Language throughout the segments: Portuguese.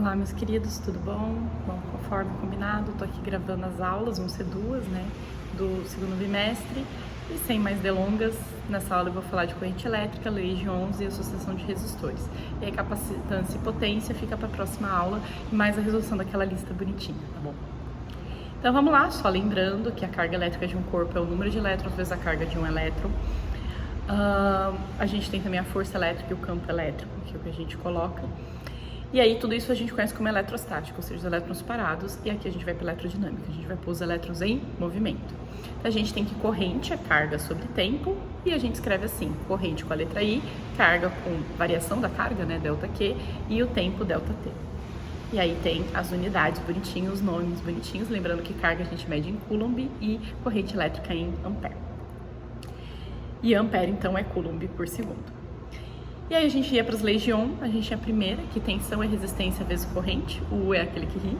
Olá, meus queridos, tudo bom? Bom, conforme combinado, tô aqui gravando as aulas, vão ser duas, né, do segundo bimestre. E sem mais delongas, nessa aula eu vou falar de corrente elétrica, lei de Ohms e associação de resistores. E aí capacitância e potência fica para a próxima aula, e mais a resolução daquela lista bonitinha, tá bom? Então vamos lá, só lembrando que a carga elétrica de um corpo é o número de elétrons vezes a carga de um elétron. A gente tem também a força elétrica e o campo elétrico, que é o que a gente coloca. E aí tudo isso a gente conhece como eletrostático, ou seja, os elétrons parados, e aqui a gente vai para eletrodinâmica, a gente vai pôr os elétrons em movimento. Então a gente tem que corrente é carga sobre tempo, e a gente escreve assim, corrente com a letra I, carga com variação da carga, né, delta Q, e o tempo, delta T. E aí tem as unidades bonitinhos, os nomes bonitinhos, lembrando que carga a gente mede em Coulomb e corrente elétrica em ampere. E ampere então é Coulomb por segundo. E aí a gente ia para as leis de Ohm, a gente tinha a primeira, que tensão é resistência vezes corrente, o U é aquele que ri.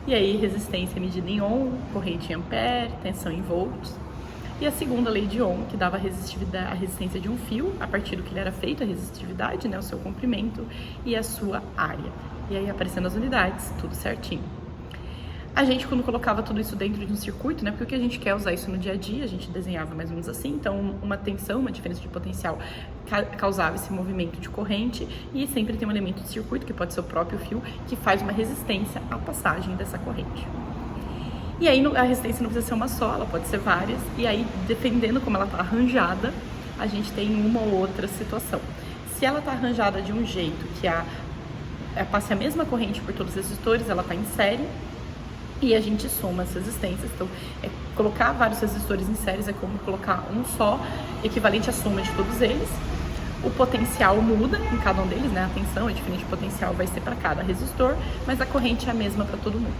E aí resistência medida em Ohm, corrente em ampere, tensão em volts. E a segunda lei de Ohm, que dava a resistência de um fio, a partir do que ele era feito, a resistividade, né, o seu comprimento e a sua área. E aí aparecendo as unidades, tudo certinho. A gente, quando colocava tudo isso dentro de um circuito, né, porque o que a gente quer usar isso no dia a dia, a gente desenhava mais ou menos assim, então uma tensão, uma diferença de potencial causava esse movimento de corrente e sempre tem um elemento de circuito, que pode ser o próprio fio, que faz uma resistência à passagem dessa corrente. E aí a resistência não precisa ser uma só, ela pode ser várias, e aí dependendo como ela está arranjada, a gente tem uma ou outra situação. Se ela está arranjada de um jeito que passe a mesma corrente por todos os resistores, ela está em série, e a gente soma as resistências. Então, colocar vários resistores em séries é como colocar um só, equivalente à soma de todos eles. O potencial muda em cada um deles, né? A tensão é diferente, o potencial vai ser para cada resistor, mas a corrente é a mesma para todo mundo.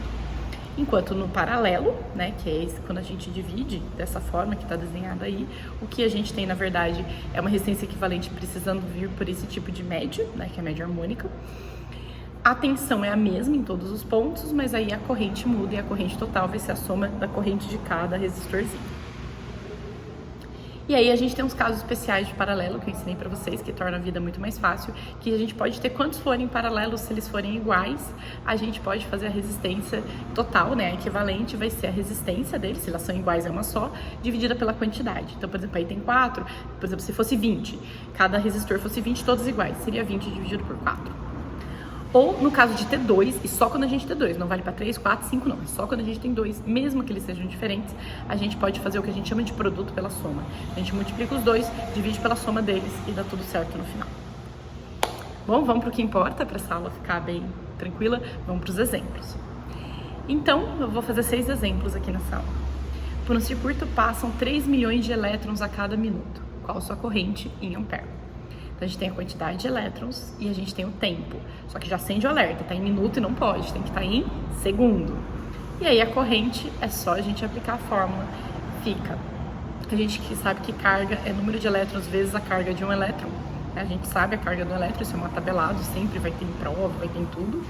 Enquanto no paralelo, né, que é esse, quando a gente divide dessa forma que está desenhado aí, o que a gente tem, na verdade, é uma resistência equivalente precisando vir por esse tipo de média, né, que é a média harmônica. A tensão é a mesma em todos os pontos, mas aí a corrente muda e a corrente total vai ser a soma da corrente de cada resistorzinho. E aí a gente tem uns casos especiais de paralelo que eu ensinei pra vocês, que torna a vida muito mais fácil, que a gente pode ter quantos forem paralelos, se eles forem iguais, a gente pode fazer a resistência total, né, a equivalente vai ser a resistência deles, se elas são iguais é uma só, dividida pela quantidade. Então, por exemplo, aí tem 4, por exemplo, se fosse 20, cada resistor fosse 20, todos iguais, seria 20 dividido por 4. Ou no caso de ter 2, e só quando a gente ter 2, não vale para 3, 4, 5 não, só quando a gente tem 2, mesmo que eles sejam diferentes, a gente pode fazer o que a gente chama de produto pela soma. A gente multiplica os dois, divide pela soma deles e dá tudo certo no final. Bom, vamos para o que importa, para essa aula ficar bem tranquila, vamos para os exemplos. Então, eu vou fazer 6 exemplos aqui nessa aula. Por um circuito passam 3 milhões de elétrons a cada minuto. Qual a sua corrente em ampere? Então, a gente tem a quantidade de elétrons e a gente tem o tempo. Só que já acende o alerta, tá em minuto e não pode, tem que estar em segundo. E aí a corrente é só a gente aplicar a fórmula, fica. A gente sabe que carga é número de elétrons vezes a carga de um elétron. A gente sabe a carga do elétron, isso é um tabelado, sempre vai ter em prova, vai ter em tudo.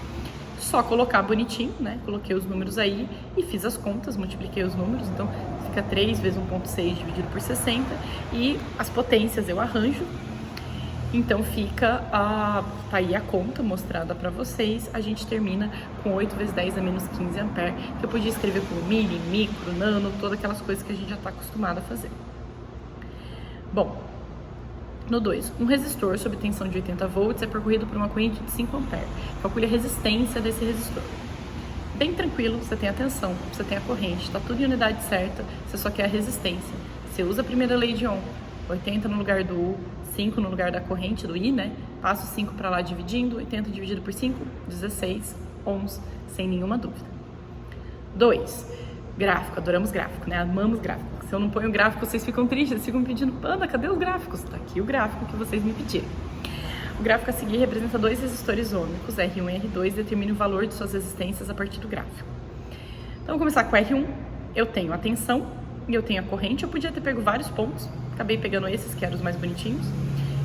Só colocar bonitinho, né? Coloquei os números aí e fiz as contas, multipliquei os números, então fica 3 vezes 1,6 dividido por 60 e as potências eu arranjo. Então fica tá aí a conta mostrada para vocês, a gente termina com 8 vezes 10 a menos 15 ampere, que eu podia escrever como mili, micro, nano, todas aquelas coisas que a gente já está acostumado a fazer. Bom, no 2, um resistor sob tensão de 80 volts é percorrido por uma corrente de 5 ampere. Calcule a resistência desse resistor. Bem tranquilo, você tem a tensão, você tem a corrente, está tudo em unidade certa, você só quer a resistência. Você usa a primeira lei de Ohm, 80 no lugar do U, 5 no lugar da corrente do I, né? Passo 5 para lá dividindo, 80 dividido por 5, 16 ohms, sem nenhuma dúvida. 2, gráfico, adoramos gráfico, né? Amamos gráfico. Se eu não ponho gráfico, vocês ficam tristes, vocês ficam pedindo, Ana, cadê os gráficos? Tá aqui o gráfico que vocês me pediram. O gráfico a seguir representa 2 resistores ômicos, R1 e R2, determine o valor de suas resistências a partir do gráfico. Então, vou começar com R1, eu tenho a tensão e eu tenho a corrente, eu podia ter pego vários pontos, acabei pegando esses que eram os mais bonitinhos.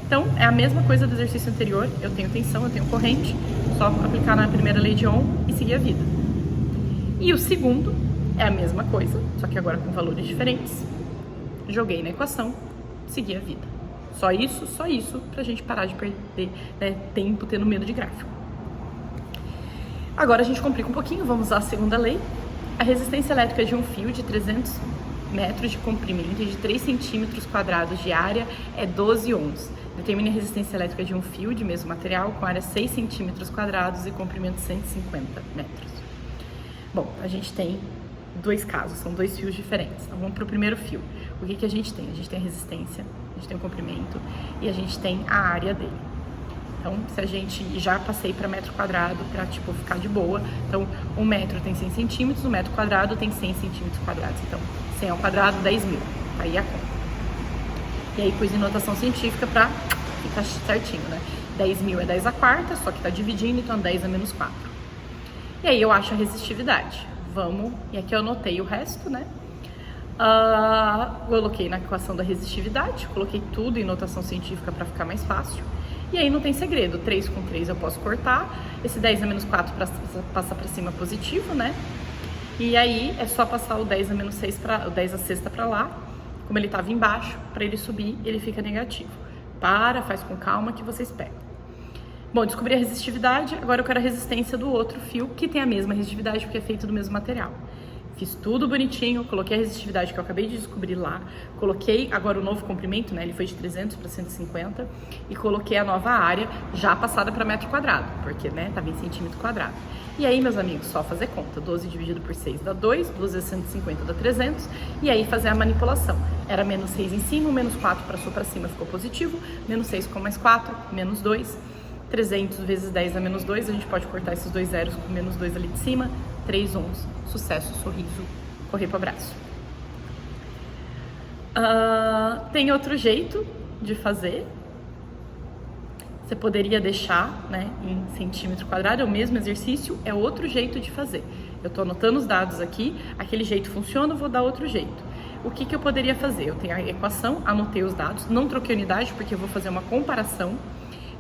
Então, é a mesma coisa do exercício anterior, eu tenho tensão, eu tenho corrente, só aplicar na primeira lei de Ohm e seguir a vida. E o segundo é a mesma coisa, só que agora com valores diferentes. Joguei na equação, segui a vida. Só isso, pra gente parar de perder, né, tempo tendo medo de gráfico. Agora a gente complica um pouquinho, vamos usar a segunda lei. A resistência elétrica de um fio de 300 metros de comprimento e de 3 centímetros quadrados de área é 12 ohms. Determine a resistência elétrica de um fio de mesmo material com área 6 centímetros quadrados e comprimento 150 metros. Bom, a gente tem dois casos, são dois fios diferentes. Então vamos para o primeiro fio. O que a gente tem? A gente tem a resistência, a gente tem o comprimento e a gente tem a área dele. Então, se a gente, já passei para metro quadrado para tipo ficar de boa. Então, 1 metro tem 100 centímetros, 1 metro quadrado tem 100 centímetros quadrados. Então, 100 ao quadrado, 10 mil. Aí a conta. E aí pus em notação científica para ficar certinho, né? 10 mil é 10 a quarta, só que tá dividindo, então 10 a menos 4. E aí eu acho a resistividade. Vamos, e aqui eu anotei o resto, né? Coloquei na equação da resistividade, coloquei tudo em notação científica para ficar mais fácil. E aí não tem segredo, 3 com 3 eu posso cortar, esse 10 a menos 4 passa para cima positivo, né? E aí é só passar o 10 a menos 6 o 10 a sexta para lá, como ele estava embaixo, para ele subir, ele fica negativo. Faz com calma que vocês pegam. Bom, descobri a resistividade, agora eu quero a resistência do outro fio, que tem a mesma resistividade porque é feito do mesmo material. Fiz tudo bonitinho, coloquei a resistividade que eu acabei de descobrir lá, coloquei agora o novo comprimento, né, ele foi de 300 para 150, e coloquei a nova área já passada para metro quadrado, porque, né, estava em centímetro quadrado. E aí, meus amigos, só fazer conta, 12 dividido por 6 dá 2, 2 vezes 150 dá 300, e aí fazer a manipulação. Era menos 6 em cima, menos 4 passou para cima, ficou positivo, menos 6 com mais 4, menos 2, 300 vezes 10 a menos 2, a gente pode cortar esses dois zeros com menos 2 ali de cima, 3 ohms, sucesso, sorriso, correr pro abraço. Tem outro jeito de fazer. Você poderia deixar, né, em centímetro quadrado, é o mesmo exercício, é outro jeito de fazer. Eu tô anotando os dados aqui, aquele jeito funciona, eu vou dar outro jeito. O que eu poderia fazer? Eu tenho a equação, anotei os dados, não troquei unidade porque eu vou fazer uma comparação.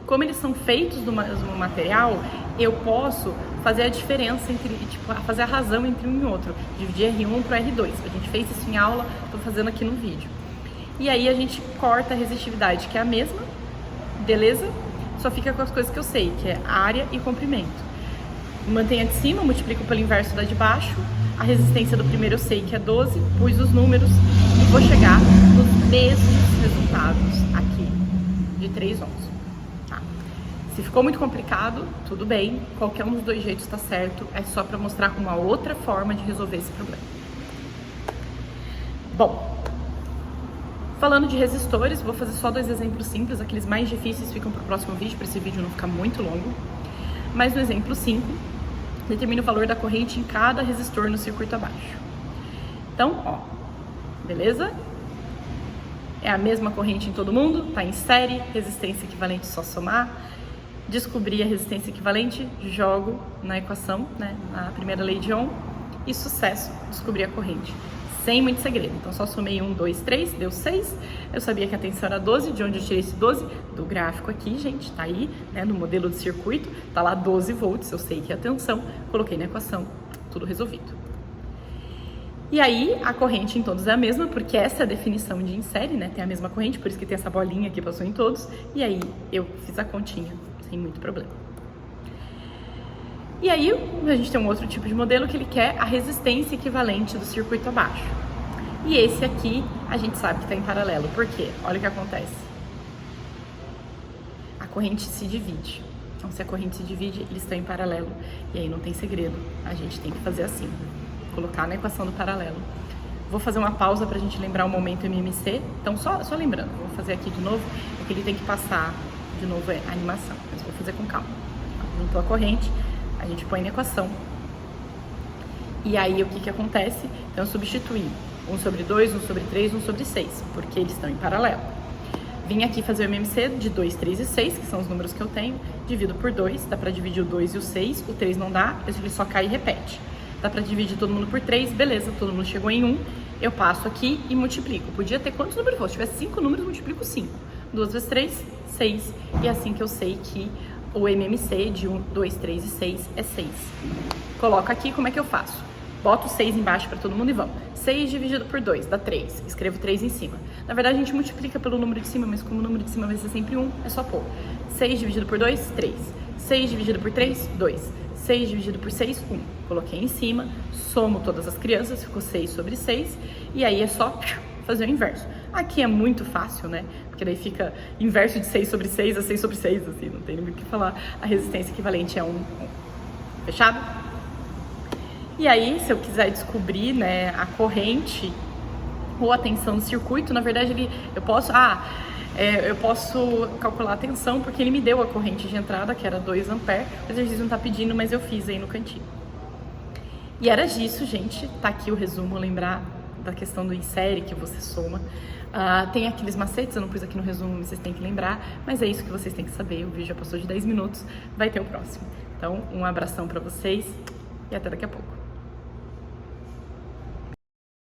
Como eles são feitos do mesmo material, eu posso fazer a diferença entre, tipo, fazer a razão entre um e outro. Dividir R1 para R2. A gente fez isso em aula, estou fazendo aqui no vídeo. E aí a gente corta a resistividade, que é a mesma, beleza? Só fica com as coisas que eu sei, que é área e comprimento. Mantenho a de cima, multiplico pelo inverso da de baixo. A resistência do primeiro eu sei que é 12, pus os números e vou chegar nos mesmos resultados aqui, de 3 ohms. Se ficou muito complicado, tudo bem, qualquer um dos dois jeitos está certo, é só para mostrar uma outra forma de resolver esse problema. Bom, falando de resistores, vou fazer só 2 exemplos simples, aqueles mais difíceis ficam para o próximo vídeo, para esse vídeo não ficar muito longo. Mas no exemplo 5, determina o valor da corrente em cada resistor no circuito abaixo. Então, ó, beleza? É a mesma corrente em todo mundo, tá em série, resistência equivalente, só somar. Descobri a resistência equivalente, jogo na equação, né, na primeira lei de Ohm, e sucesso, descobri a corrente. Sem muito segredo, então só somei 1, 2, 3, deu 6, eu sabia que a tensão era 12, de onde eu tirei esse 12? Do gráfico aqui, gente, tá aí, né, no modelo de circuito, tá lá 12 volts, eu sei que é a tensão, coloquei na equação, tudo resolvido. E aí, a corrente em todos é a mesma, porque essa é a definição de em série, né, tem a mesma corrente, por isso que tem essa bolinha que passou em todos, e aí eu fiz a continha. Sem muito problema. E aí, a gente tem um outro tipo de modelo que ele quer a resistência equivalente do circuito abaixo. E esse aqui, a gente sabe que está em paralelo. Por quê? Olha o que acontece. A corrente se divide. Então, se a corrente se divide, eles estão em paralelo. E aí não tem segredo. A gente tem que fazer assim. Colocar na equação do paralelo. Vou fazer uma pausa para a gente lembrar o momento MMC. Então, só lembrando, vou fazer aqui de novo, é que ele tem que passar de novo a animação, mas vou fazer com calma. Juntou a corrente, a gente põe na equação. E aí o que acontece? Então eu substituí 1 sobre 2, 1 sobre 3, 1 sobre 6, porque eles estão em paralelo. Vim aqui fazer o MMC de 2, 3 e 6, que são os números que eu tenho, divido por 2, dá pra dividir o 2 e o 6, o 3 não dá, ele só cai e repete. Dá pra dividir todo mundo por 3, beleza, todo mundo chegou em 1, eu passo aqui e multiplico. Podia ter quantos números fosse? Se tivesse 5 números, multiplico 5. 2 vezes 3, 6. E é assim que eu sei que o MMC de 1, 2, 3 e 6 é 6. Coloco aqui, como é que eu faço? Boto 6 embaixo para todo mundo e vamos. 6 dividido por 2 dá 3. Escrevo 3 em cima. Na verdade, a gente multiplica pelo número de cima, mas como o número de cima vai ser sempre 1, é só pôr. 6 dividido por 2, 3. 6 dividido por 3, 2. 6 dividido por 6, 1. Coloquei em cima, somo todas as crianças, ficou 6 sobre 6, e aí é só fazer o inverso. Aqui é muito fácil, né? Porque daí fica inverso de 6 sobre 6 a 6 sobre 6, assim, não tem nem o que falar. A resistência equivalente é 1. Fechado? E aí, se eu quiser descobrir, né, a corrente ou a tensão do circuito, na verdade, eu posso calcular a tensão porque ele me deu a corrente de entrada, que era 2 ampere. O exercício não tá pedindo, mas eu fiz aí no cantinho. E era disso, gente. Tá aqui o resumo, lembrar da questão do em série que você soma. Tem aqueles macetes, eu não pus aqui no resumo, vocês têm que lembrar, mas é isso que vocês têm que saber. O vídeo já passou de 10 minutos, vai ter o próximo. Então, um abração pra vocês e até daqui a pouco.